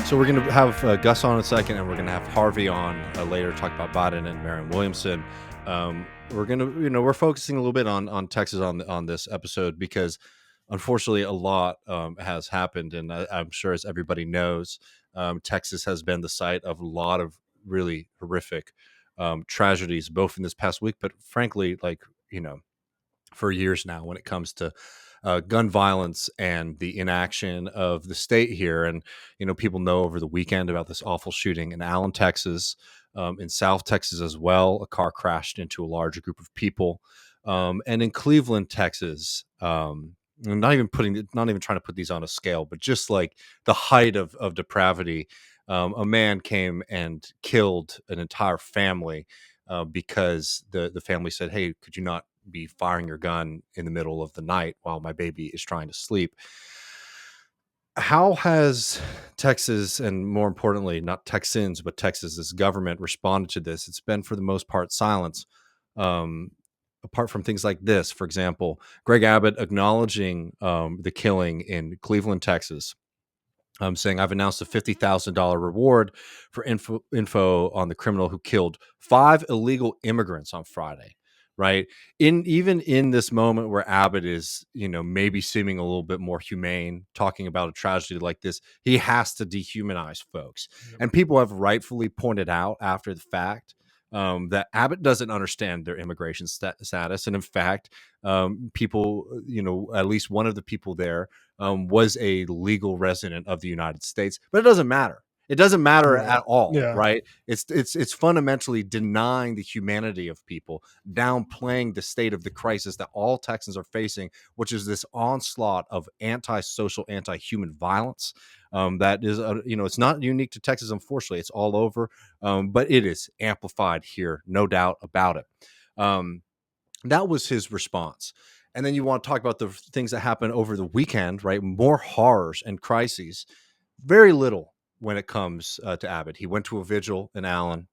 So we're going to have Gus on in a second, and we're going to have Harvey on later to talk about Biden and Marianne Williamson. We're going to, we're focusing a little bit on Texas on this episode because, unfortunately, a lot has happened, and I'm sure, as everybody knows, Texas has been the site of a lot of really horrific tragedies, both in this past week, but frankly, for years now, when it comes to gun violence and the inaction of the state here. And, people know over the weekend about this awful shooting in Allen, Texas, in South Texas as well. A car crashed into a large group of people. And in Cleveland, Texas, not even trying to put these on a scale, but just like the height of depravity, a man came and killed an entire family because the family said, "Hey, could you not be firing your gun in the middle of the night while my baby is trying to sleep?" How has Texas, and more importantly, not Texans, but Texas's government, responded to this? It's been, for the most part, silence. Apart from things like this, for example, Greg Abbott acknowledging the killing in Cleveland, Texas, saying, "I've announced a $50,000 reward for info on the criminal who killed 5 illegal immigrants on Friday." Right. Even in this moment where Abbott is, maybe seeming a little bit more humane, talking about a tragedy like this, he has to dehumanize folks. Yep. And people have rightfully pointed out after the fact that Abbott doesn't understand their immigration status. And in fact, people, at least one of the people there was a legal resident of the United States, but it doesn't matter. It doesn't matter at all, right? It's fundamentally denying the humanity of people, downplaying the state of the crisis that all Texans are facing, which is this onslaught of antisocial, anti-human violence. That is, it's not unique to Texas, unfortunately. It's all over, but it is amplified here, no doubt about it. That was his response. And then you want to talk about the things that happened over the weekend, right? More horrors and crises. Very little when it comes to Abbott. He went to a vigil in Allen,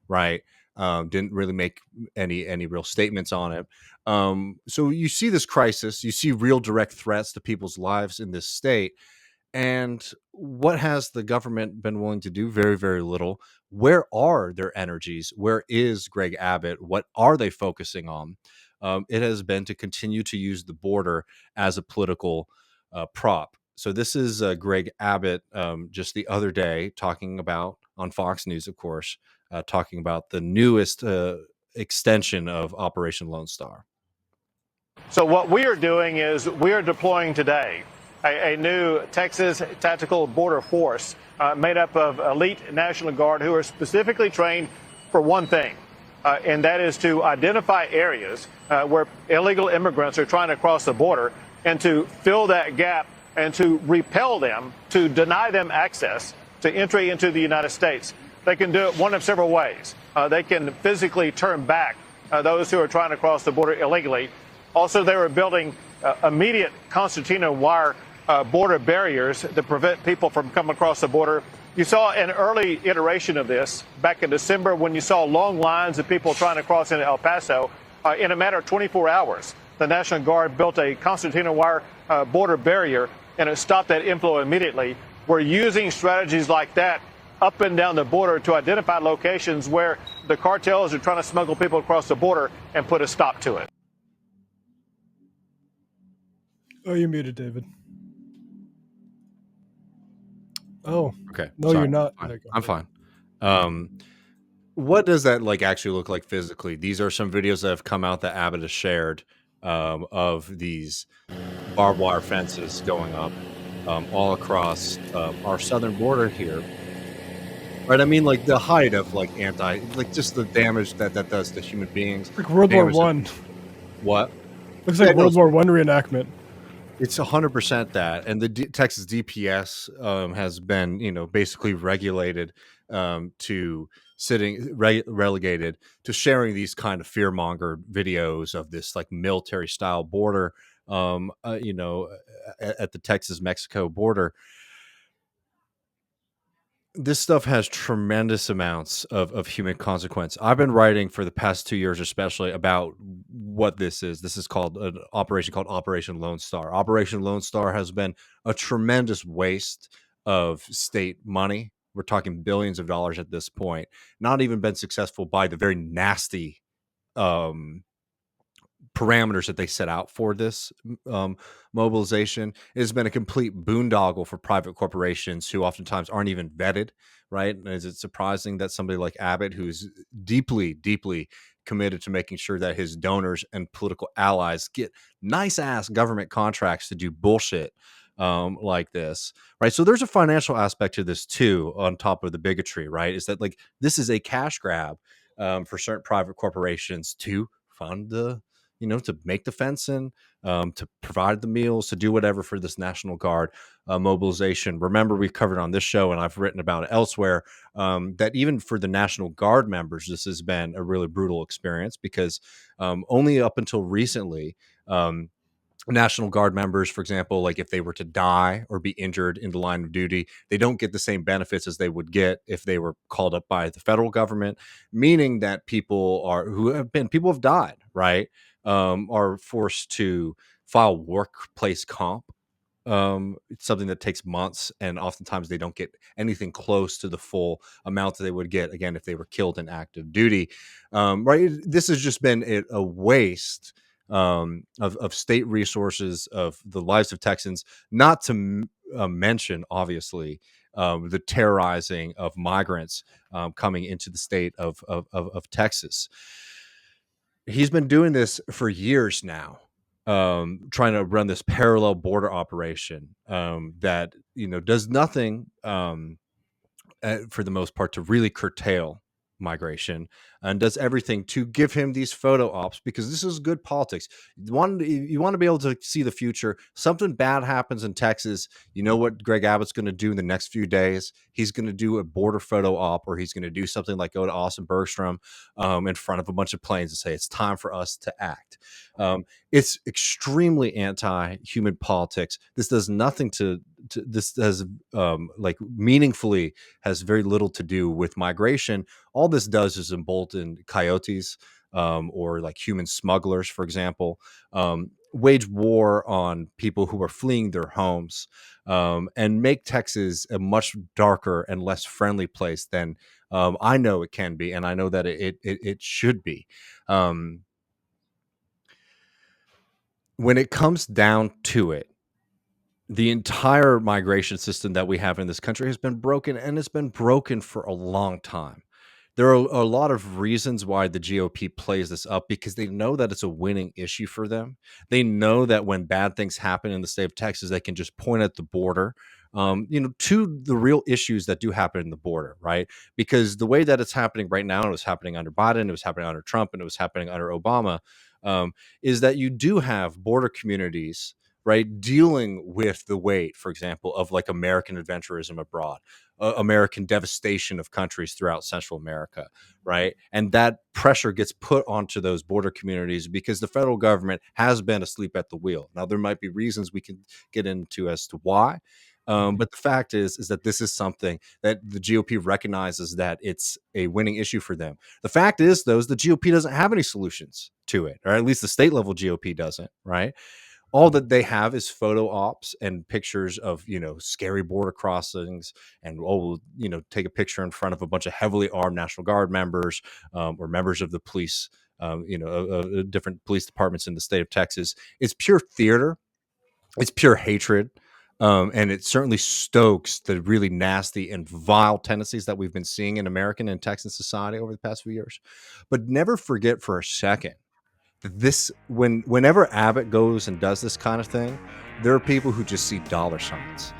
right? Didn't really make any real statements on it. So you see this crisis, you see real direct threats to people's lives in this state. And what has the government been willing to do? Very, very little. Where are their energies? Where is Greg Abbott? What are they focusing on? It has been to continue to use the border as a political prop. So this is Greg Abbott just the other day talking about, on Fox News, of course, talking about the newest extension of Operation Lone Star. So what we are doing is we are deploying today a new Texas Tactical Border Force made up of elite National Guard who are specifically trained for one thing, and that is to identify areas where illegal immigrants are trying to cross the border and to fill that gap and to repel them, to deny them access to entry into the United States. They can do it one of several ways. They can physically turn back those who are trying to cross the border illegally. Also, they were building immediate concertina wire border barriers that prevent people from coming across the border. You saw an early iteration of this back in December when you saw long lines of people trying to cross into El Paso. In a matter of 24 hours, the National Guard built a concertina wire border barrier, and it stopped that inflow immediately. We're using strategies like that up and down the border to identify locations where the cartels are trying to smuggle people across the border and put a stop to it. Oh, you're muted, David. Oh, okay. No, sorry. You're not. I'm fine. What does that actually look like physically? These are some videos that have come out that Abbott has shared of these barbed wire fences going up all across our southern border here. Right, I mean, the height of just the damage that does to human beings. Like World War One. What? Looks like World War One reenactment. It's 100% that, and the Texas DPS has been, basically regulated to relegated to sharing these kind of fearmonger videos of this military style border, at the Texas-Mexico border. This stuff has tremendous amounts of human consequence. I've been writing for the past 2 years, especially about what this is. This is called an operation called Operation Lone Star. Operation Lone Star has been a tremendous waste of state money. We're talking billions of dollars at this point. Not even been successful by the very nasty parameters that they set out for this mobilization. It has been a complete boondoggle for private corporations who oftentimes aren't even vetted, right? And is it surprising that somebody like Abbott, who's deeply, deeply committed to making sure that his donors and political allies get nice ass government contracts to do bullshit like this, right? So there's a financial aspect to this too, on top of the bigotry, right? Is that like this is a cash grab for certain private corporations to fund the to make the fencing, to provide the meals, to do whatever for this National Guard mobilization. Remember, we've covered on this show, and I've written about it elsewhere, that even for the National Guard members, this has been a really brutal experience because only up until recently, National Guard members, for example, like if they were to die or be injured in the line of duty, they don't get the same benefits as they would get if they were called up by the federal government, meaning that people have died, right? Are forced to file workplace comp. It's something that takes months, and oftentimes they don't get anything close to the full amount that they would get again if they were killed in active duty. Right? This has just been a waste of state resources, of the lives of Texans, not to mention, obviously, the terrorizing of migrants coming into the state of Texas. He's been doing this for years now, trying to run this parallel border operation that does nothing for the most part to really curtail migration, and does everything to give him these photo ops because this is good politics. You want to be able to see the future. Something bad happens in Texas. You know what Greg Abbott's going to do in the next few days? He's going to do a border photo op, or he's going to do something like go to Austin Bergstrom in front of a bunch of planes and say it's time for us to act. It's extremely anti-human politics. This does nothing this has like meaningfully has very little to do with migration. All this does is embolden coyotes or like human smugglers, for example, wage war on people who are fleeing their homes, and make Texas a much darker and less friendly place than I know it can be, and I know that it should be. When it comes down to it, the entire migration system that we have in this country has been broken, and it's been broken for a long time. There are a lot of reasons why the GOP plays this up because they know that it's a winning issue for them. They know that when bad things happen in the state of Texas, they can just point at the border, to the real issues that do happen in the border, right? Because the way that it's happening right now, and it was happening under Biden, it was happening under Trump, and it was happening under Obama, is that you do have border communities, right, dealing with the weight, for example, of like American adventurism abroad, American devastation of countries throughout Central America, right? And that pressure gets put onto those border communities because the federal government has been asleep at the wheel. Now, there might be reasons we can get into as to why, but the fact is that this is something that the GOP recognizes that it's a winning issue for them. The fact is, though, is the GOP doesn't have any solutions to it, or at least the state level GOP doesn't, right? All that they have is photo ops and pictures of scary border crossings, and take a picture in front of a bunch of heavily armed National Guard members or members of the police, different police departments in the state of Texas. It's pure theater. It's pure hatred. And it certainly stokes the really nasty and vile tendencies that we've been seeing in American and Texan society over the past few years. But never forget for a second whenever Abbott goes and does this kind of thing, there are people who just see dollar signs.